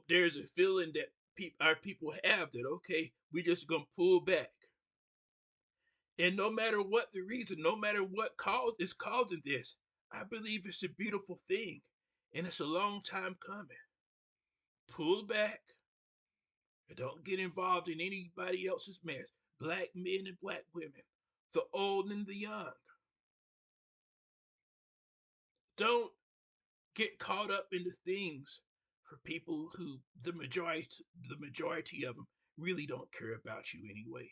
there's a feeling that our people have that, okay, we're just gonna pull back. And no matter what the reason, no matter what cause is causing this, I believe it's a beautiful thing. And it's a long time coming. Pull back and don't get involved in anybody else's mess. Black men and black women, the old and the young. Don't get caught up in the things for people who the majority of them really don't care about you anyway.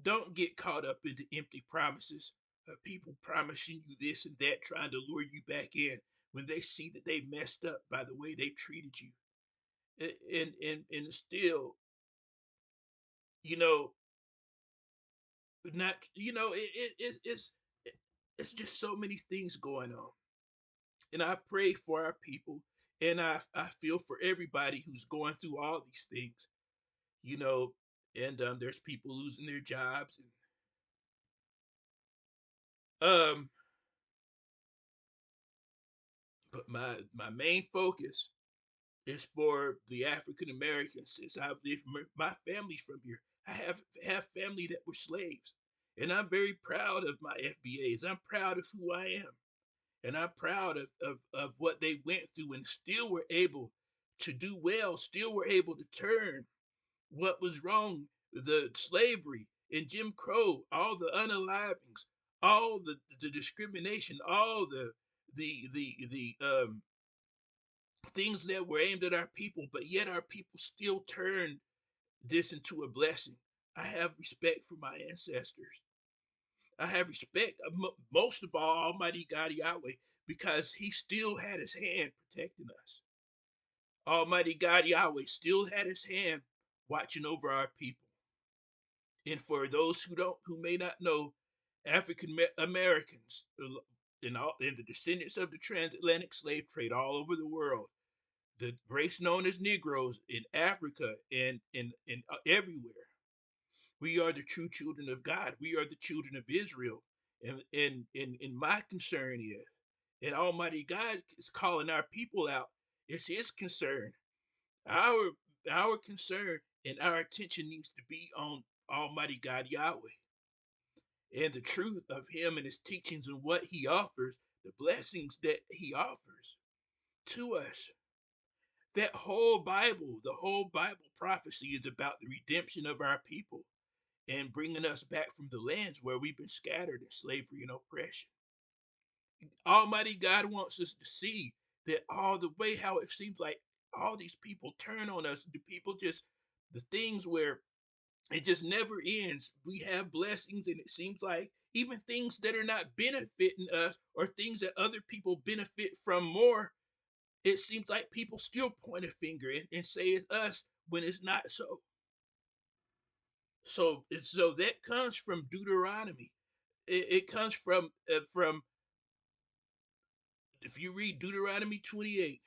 Don't get caught up in the empty promises of people promising you this and that, trying to lure you back in when they see that they messed up by the way they treated you. And still, you know, not it's just so many things going on. And I pray for our people, and I feel for everybody who's going through all these things, you know, and there's people losing their jobs, um but my main focus is for the African Americans. Since I live, my family's from here. I have family that were slaves, and I'm very proud of my FBAs. I'm proud of who I am, and I'm proud of what they went through, and still were able to do well. Still were able to turn what was wrong, the slavery and Jim Crow, all the unalivings, all the discrimination, all the things that were aimed at our people, but yet our people still turned this into a blessing. I have respect for my ancestors. I have respect, most of all, Almighty God Yahweh, because He still had His hand protecting us. Almighty God Yahweh still had His hand watching over our people. And for those who may not know, African Americans and the descendants of the transatlantic slave trade all over the world, the race known as Negroes in Africa and everywhere. We are the true children of God. We are the children of Israel. And my concern is, and Almighty God is calling our people out. It's His concern. Our our concern and our attention needs to be on Almighty God Yahweh and the truth of Him and His teachings and what He offers, the blessings that He offers to us. The whole Bible prophecy is about the redemption of our people and bringing us back from the lands where we've been scattered in slavery and oppression. Almighty God wants us to see that all the way how it seems like all these people turn on us, the people just, the things where it just never ends. We have blessings, and it seems like even things that are not benefiting us or things that other people benefit from more, it seems like people still point a finger and say it's us when it's not so. So that comes from Deuteronomy. It comes from if you read Deuteronomy 28,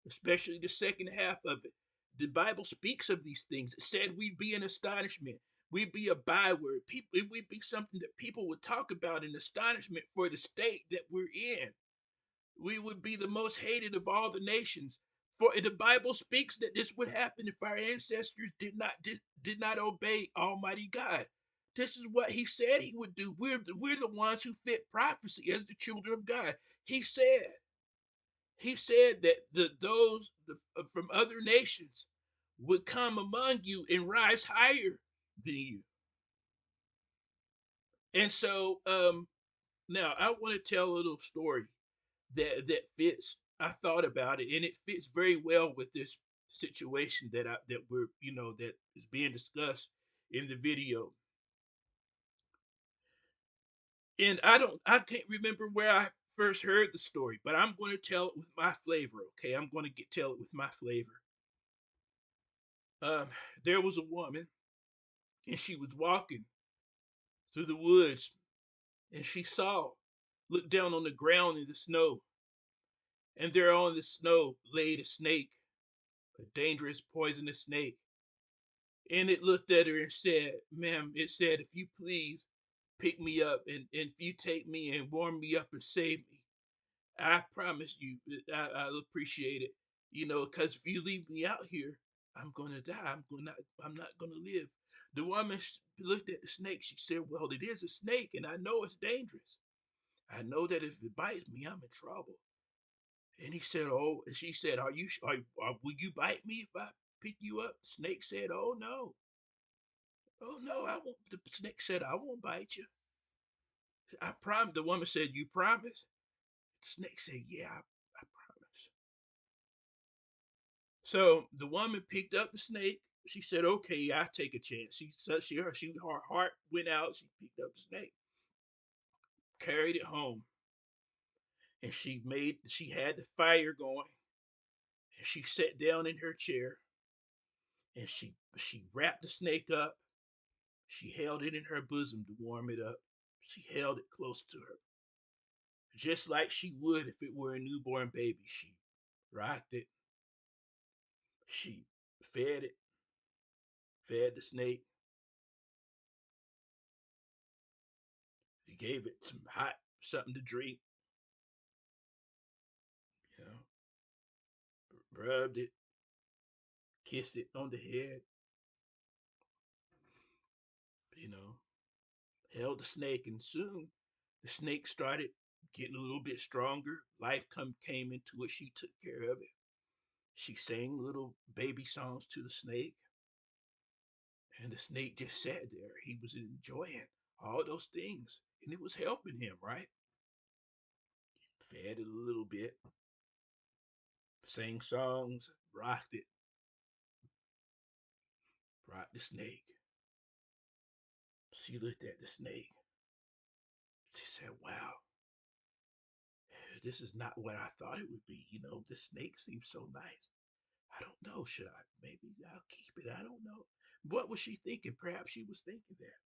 especially the second half of it, the Bible speaks of these things. It said we'd be an astonishment. We'd be a byword. People, it would be something that people would talk about in astonishment for the state that we're in. We would be the most hated of all the nations. For the Bible speaks that this would happen if our ancestors did not obey Almighty God. This is what He said He would do. We're the ones who fit prophecy as the children of God. He said he said that from other nations would come among you and rise higher than you. And so now I want to tell a little story that fits. I thought about it, and it fits very well with this situation that is being discussed in the video. And I can't remember where I first heard the story, but I'm going to tell it with my flavor. Okay, I'm going to tell it with my flavor. Um, there was a woman, and she was walking through the woods, and she looked down on the ground in the snow, and there on the snow laid a snake, a dangerous, poisonous snake. And it looked at her and said, "Ma'am," it said, "if you please pick me up and if you take me and warm me up and save me, I promise you that I'll appreciate it. because if you leave me out here, I'm gonna die. I'm not gonna live. The woman looked at the snake. She said, "Well, it is a snake, and I know it's dangerous. I know that if it bites me, I'm in trouble." And he said, "Oh," and she said, will you bite me if I pick you up?" The snake said, "Oh no, oh no, I won't." The snake said, "I won't bite you. I promise." The woman said, "You promise?" The snake said, "Yeah, I promise." So the woman picked up the snake. She said, "Okay, I take a chance." Her heart went out. She picked up the snake, carried it home, and she had the fire going, and she sat down in her chair, and she wrapped the snake up. She held it in her bosom to warm it up. She held it close to her, just like she would if it were a newborn baby. She rocked it. She fed it, fed the snake. She gave it some hot something to drink, you know, rubbed it, kissed it on the head, you know, held the snake, and soon the snake started getting a little bit stronger. Life came into it. She took care of it. She sang little baby songs to the snake, and the snake just sat there. He was enjoying all those things, and it was helping him, right? Fed it a little bit, sang songs, rocked it, rocked the snake. She looked at the snake. She said, "Wow, this is not what I thought it would be. The snake seems so nice. I don't know. Should I? Maybe I'll keep it. I don't know." What was she thinking? Perhaps she was thinking that.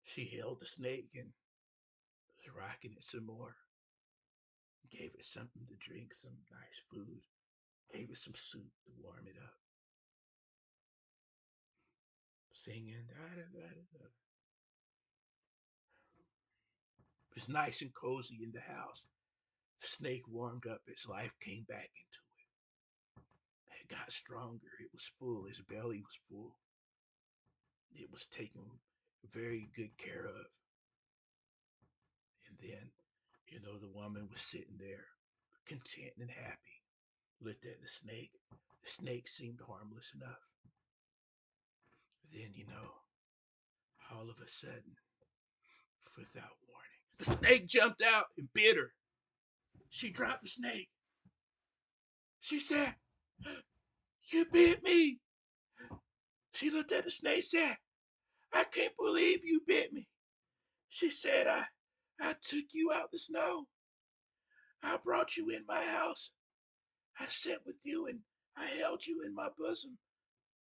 She held the snake and was rocking it some more. Gave it something to drink, some nice food. Gave it some soup to warm it up. Singing. Da, da, da, da. It was nice and cozy in the house. The snake warmed up. Its life came back into it. It got stronger. It was full. His belly was full. It was taken very good care of. And then, the woman was sitting there, content and happy, looked at the snake. The snake seemed harmless enough. Then, all of a sudden, without warning, the snake jumped out and bit her. She dropped the snake. She said, "You bit me." She looked at the snake and said, "I can't believe you bit me." She said, I took you out the snow. I brought you in my house. I sat with you and I held you in my bosom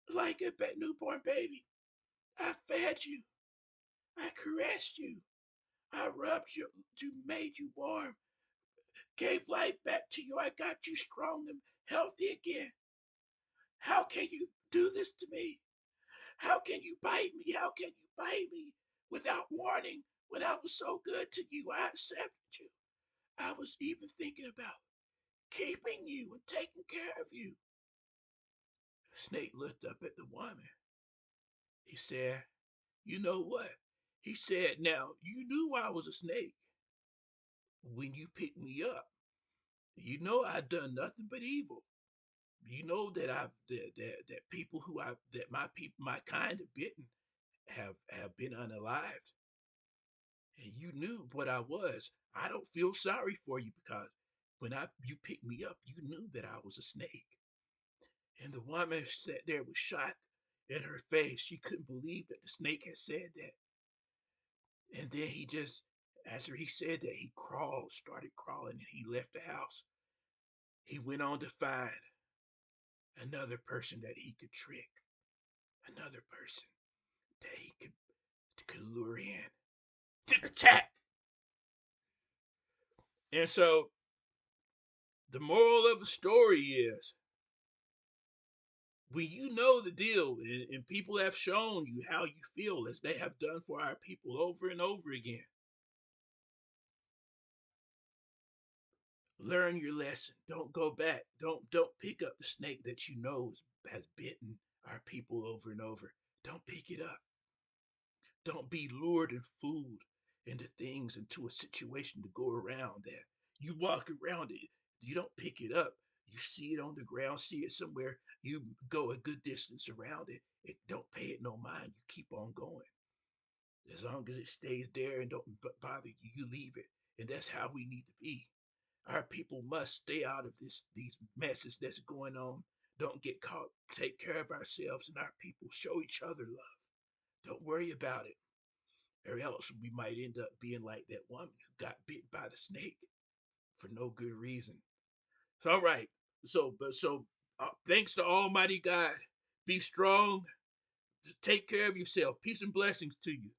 like a newborn baby. I fed you. I caressed you. I rubbed you, made you warm, gave life back to you. I got you strong and healthy again. How can you do this to me? How can you bite me? How can you bite me without warning when I was so good to you? I accepted you. I was even thinking about keeping you and taking care of you. The snake looked up at the woman. He said, "You know what?" He said, "Now, you knew I was a snake when you picked me up. You know I've done nothing but evil. You know that that people that my people, my kind have bitten, have been unalived. And you knew what I was. I don't feel sorry for you because when you picked me up, you knew that I was a snake." And the woman sat there with shock in her face. She couldn't believe that the snake had said that. And then after he said that, he started crawling, and he left the house. He went on to find another person that he could trick, another person that he could lure in to attack. And so the moral of the story is, when you know the deal, and people have shown you how you feel, as they have done for our people over and over again, Learn your lesson. Don't go back. Don't pick up the snake that you know has bitten our people over and over. Don't pick it up. Don't be lured and fooled into things, into a situation to go around that. You walk around it. You don't pick it up. You see it on the ground, see it somewhere. You go a good distance around it. Don't pay it no mind. You keep on going. As long as it stays there and don't bother you, you leave it. And that's how we need to be. Our people must stay out of these messes that's going on. Don't get caught. Take care of ourselves and our people. Show each other love. Don't worry about it, or else we might end up being like that woman who got bit by the snake for no good reason. So, all right. Thanks to Almighty God. Be strong. Take care of yourself. Peace and blessings to you.